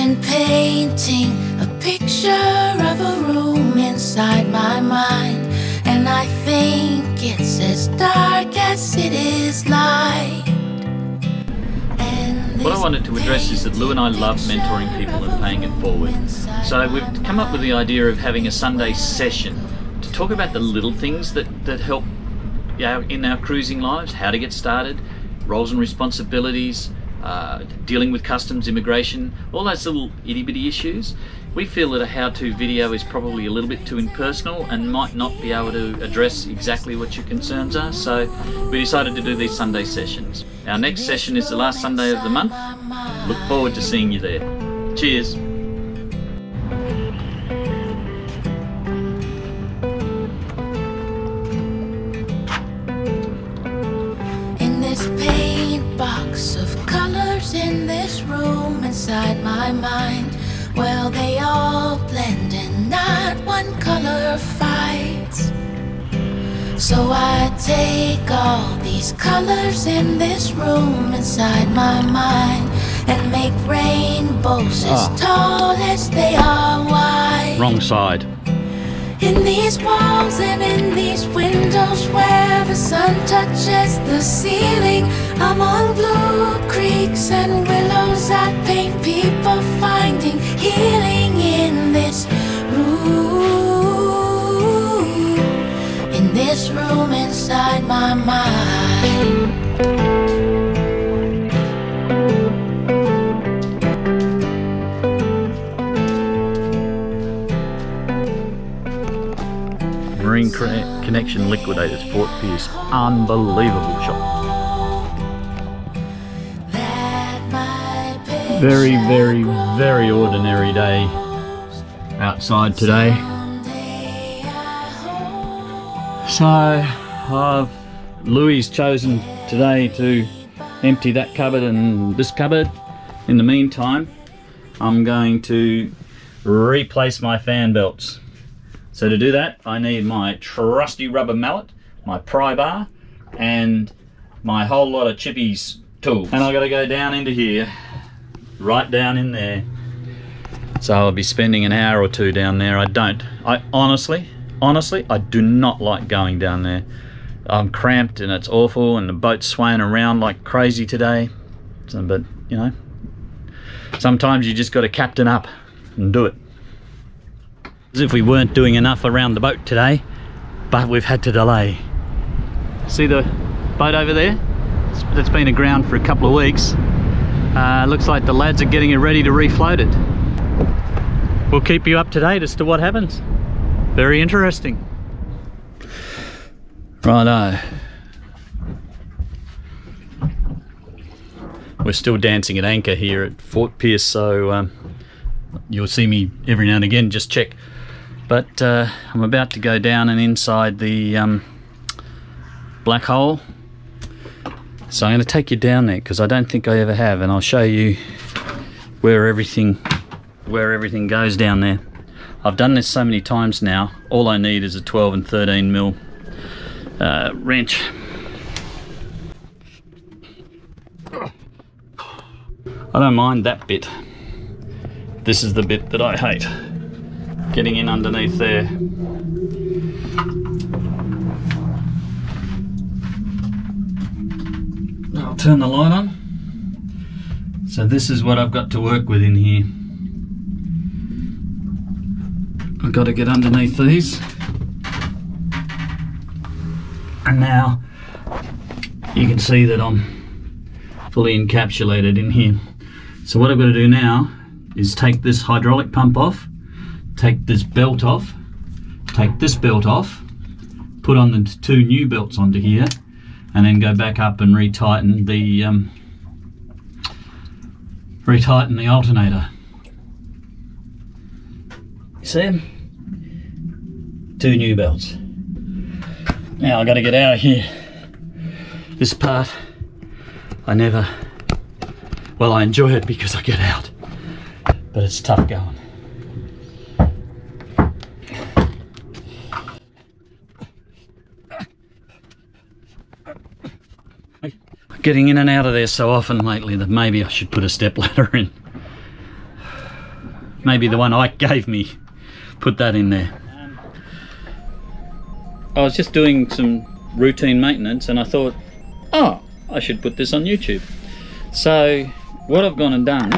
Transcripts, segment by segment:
been painting a picture of a room inside my mind, and I think it's as dark as it is light. What I wanted to address is that Lou and I love mentoring people and paying it forward. So we've come up with the idea of having a Sunday session to talk about the little things that help in our cruising lives, how to get started, roles and responsibilities, dealing with customs, immigration, all those little itty-bitty issues. We feel that a how-to video is probably a little bit too impersonal and might not be able to address exactly what your concerns are, so we decided to do these Sunday sessions. Our next session is the last Sunday of the month. Look forward to seeing you there. Cheers! In this paint box of colors in this room inside my mind, well, they all blend and not one color fights. So I take all these colors in this room inside my mind and make rainbows as tall as they are wide. Wrong side. In these walls and in these windows where the sun touches the ceiling, among blue creeks and willows I paint people finding healing in this room inside my mind. Marine Connection Liquidators, Fort Pierce. Unbelievable shop. Very, very, very ordinary day outside today. So, Louis chosen today to empty that cupboard and this cupboard. In the meantime, I'm going to replace my fan belts. So to do that, I need my trusty rubber mallet, my pry bar, and my whole lot of Chippy's tools. And I've got to go down into here, right down in there. So I'll be spending an hour or two down there. I honestly, I do not like going down there. I'm cramped and it's awful, and the boat's swaying around like crazy today. So, but, you know, sometimes you just got to captain up and do it. As if we weren't doing enough around the boat today, but we've had to delay. See the boat over there? It's been aground for a couple of weeks. Looks like the lads are getting it ready to refloat it. We'll keep you up to date as to what happens. Very interesting. Righto. We're still dancing at anchor here at Fort Pierce, so you'll see me every now and again just check. But I'm about to go down and inside the black hole. So I'm going to take you down there because I don't think I ever have, and I'll show you where everything goes down there. I've done this so many times now. All I need is a 12 and 13 mil wrench. I don't mind that bit. This is the bit that I hate. Getting in underneath there. I'll turn the light on. So this is what I've got to work with in here. I've got to get underneath these. And now you can see that I'm fully encapsulated in here. So what I've got to do now is take this hydraulic pump off, take this belt off, take this belt off, put on the two new belts onto here, and then go back up and retighten the alternator. You see them? Two new belts. Now I've got to get out of here. This part, I enjoy it because I get out, but it's tough going. Getting in and out of there so often lately that maybe I should put a step ladder in. maybe the one Ike gave me, put that in there. I was just doing some routine maintenance and I thought, oh, I should put this on YouTube. So what I've gone and done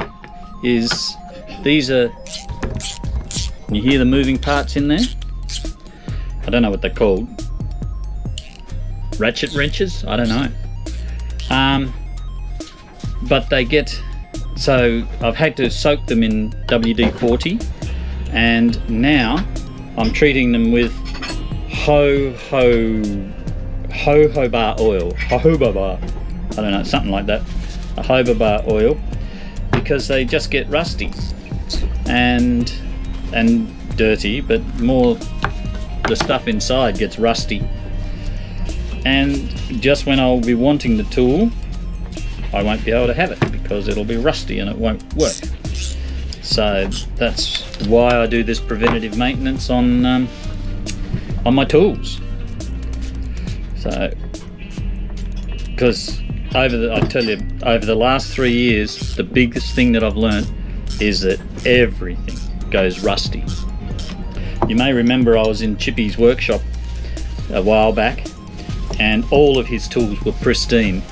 is, these are, you hear the moving parts in there? I don't know what they're called. Ratchet wrenches? I don't know. But they get, so I've had to soak them in WD-40, and now I'm treating them with jojoba oil. Jojoba, I don't know, something like that. A jojoba oil, because they just get rusty and dirty, but more the stuff inside gets rusty. And just when I'll be wanting the tool, I won't be able to have it because it'll be rusty and it won't work. So that's why I do this preventative maintenance on my tools. So, because I tell you, over the last 3 years, the biggest thing that I've learned is that everything goes rusty. You may remember I was in Chippy's workshop a while back, and all of his tools were pristine.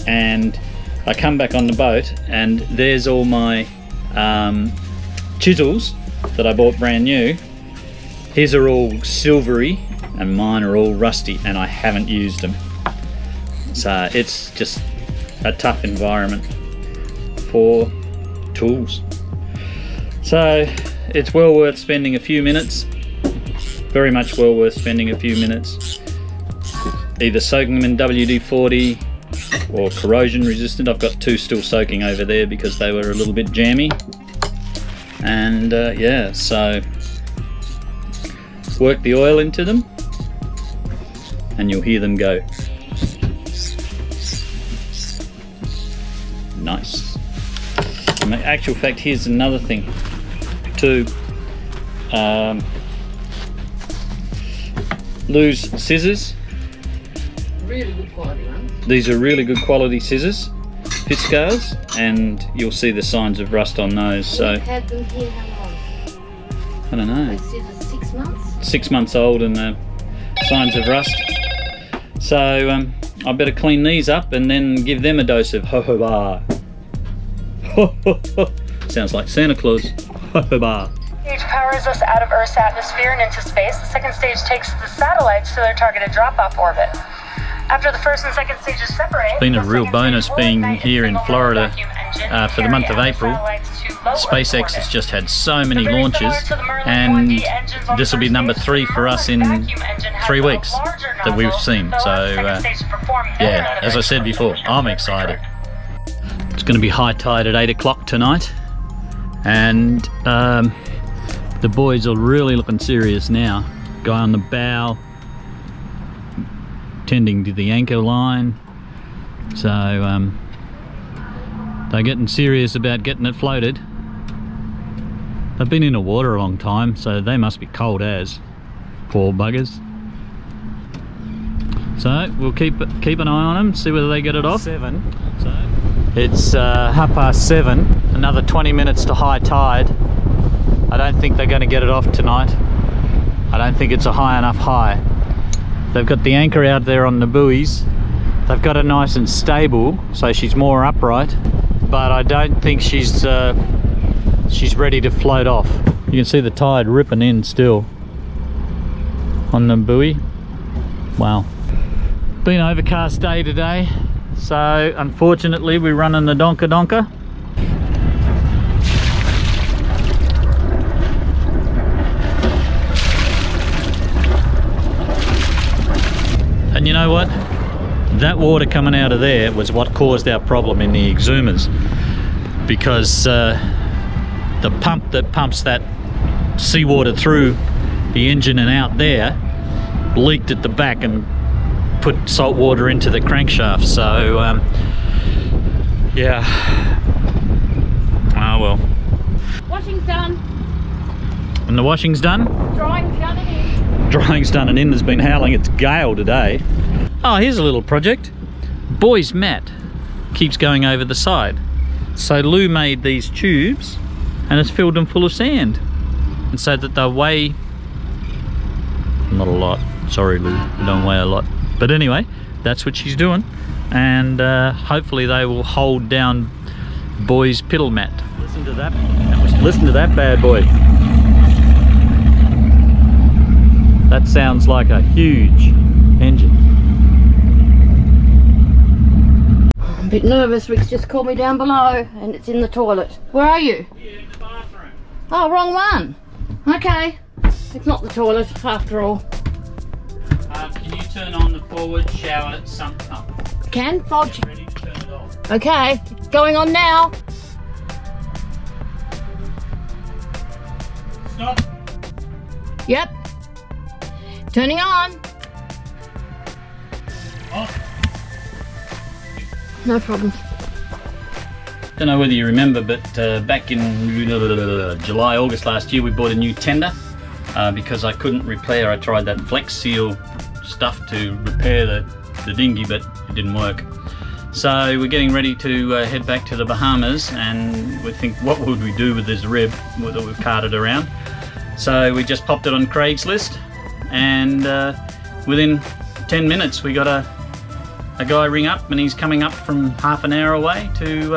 And I come back on the boat, and there's all my chisels that I bought brand new. His are all silvery, and mine are all rusty, and I haven't used them. So it's just a tough environment for tools. So it's well worth spending a few minutes, very much well worth spending a few minutes, either soaking them in WD-40 or corrosion resistant. I've got 2 still soaking over there because they were a little bit jammy. And yeah, so work the oil into them and you'll hear them go. Nice. In actual fact, here's another thing too. Lou's scissors. Really good quality ones. These are really good quality scissors, pit scales, and you'll see the signs of rust on those. So We've had them here how long? I don't know. Those scissors 6 months? 6 months old and signs of rust. So I better clean these up and then give them a dose of jojoba. Sounds like Santa Claus. Jojoba. Stage powers us out of Earth's atmosphere and into space. The second stage takes the satellites to their targeted drop-off orbit. After the first and second stages separate, It's been a real bonus being here in Florida for the month of April. SpaceX has just had so many launches, and this will be number 3 for us in 3 weeks that we've seen. So yeah, as I said before, I'm excited. It's going to be high tide at 8 o'clock tonight, and the boys are really looking serious now. Guy on the bow tending to the anchor line, so they're getting serious about getting it floated. They've been in the water a long time, so they must be cold as, poor buggers. So we'll keep an eye on them, see whether they get it off. 7. So it's 7:30. Another 20 minutes to high tide. I don't think they're going to get it off tonight. I don't think it's a high enough high. They've got the anchor out there on the buoys. They've got her nice and stable, so she's more upright. But I don't think she's ready to float off. You can see the tide ripping in still on the buoy. Wow. Been an overcast day today, so unfortunately we're running the donka. And you know what? That water coming out of there was what caused our problem in the exhumers, because the pump that pumps that seawater through the engine and out there leaked at the back and put salt water into the crankshaft. So yeah, oh well. Washing's done. And the washing's done? Drying's done and in. Drying's done and in. Has been howling. It's gale today. Oh, here's a little project. Boy's mat keeps going over the side. So Lou made these tubes and it's filled them full of sand, and so that they weigh not a lot. Sorry Lou, they don't weigh a lot, but anyway, that's what she's doing, and hopefully they will hold down boy's piddle mat. Listen to that. Listen to that bad boy. That sounds like a huge engine. I'm a bit nervous. Rick's just called me down below and it's in the toilet. Where are you? Yeah, in the bathroom. Oh, wrong one. Okay. It's not the toilet after all. Can you turn on the forward shower sump pump? Can? Fodge. Ready to turn it off. Okay. It's going on now. Stop. Yep. Turning on. Off. No problem. Don't know whether you remember, but back in July, August last year, we bought a new tender because I couldn't repair. I tried that Flex Seal stuff to repair the dinghy, but it didn't work. So we're getting ready to head back to the Bahamas, and we think, what would we do with this rib that we've carted around? So we just popped it on Craigslist, and within 10 minutes we got a guy ring up, and he's coming up from half an hour away to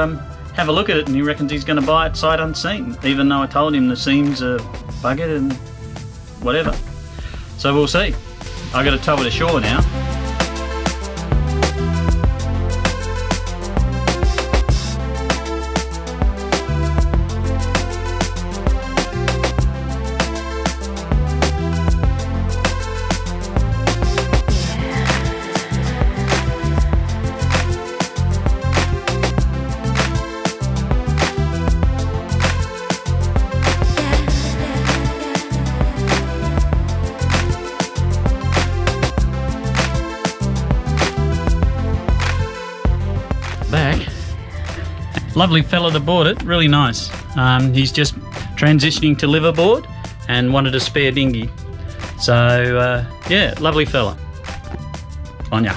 have a look at it, and he reckons he's going to buy it sight unseen, even though I told him the seams are buggered and whatever. So we'll see. I got to tow it ashore now. Back. Lovely fella that bought it, really nice. He's just transitioning to liveaboard and wanted a spare dinghy. So yeah, lovely fella. On ya.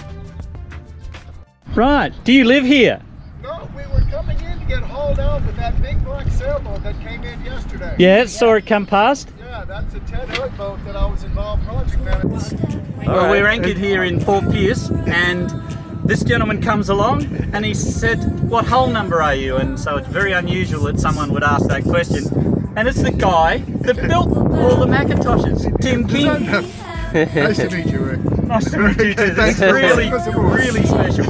Right, do you live here? No, we were coming in to get hauled out with that big black sailboat that came in yesterday. Yeah, saw it come past. Yeah, that's a Ted Hood boat that I was involved project management. Well, we're anchored here in Port Pierce, and this gentleman comes along and he said, what hull number are you? And so it's very unusual that someone would ask that question. And it's the guy that built all the Macintoshes, Tim King. Nice to meet you, Rick. Nice to meet you too. This is really, really special.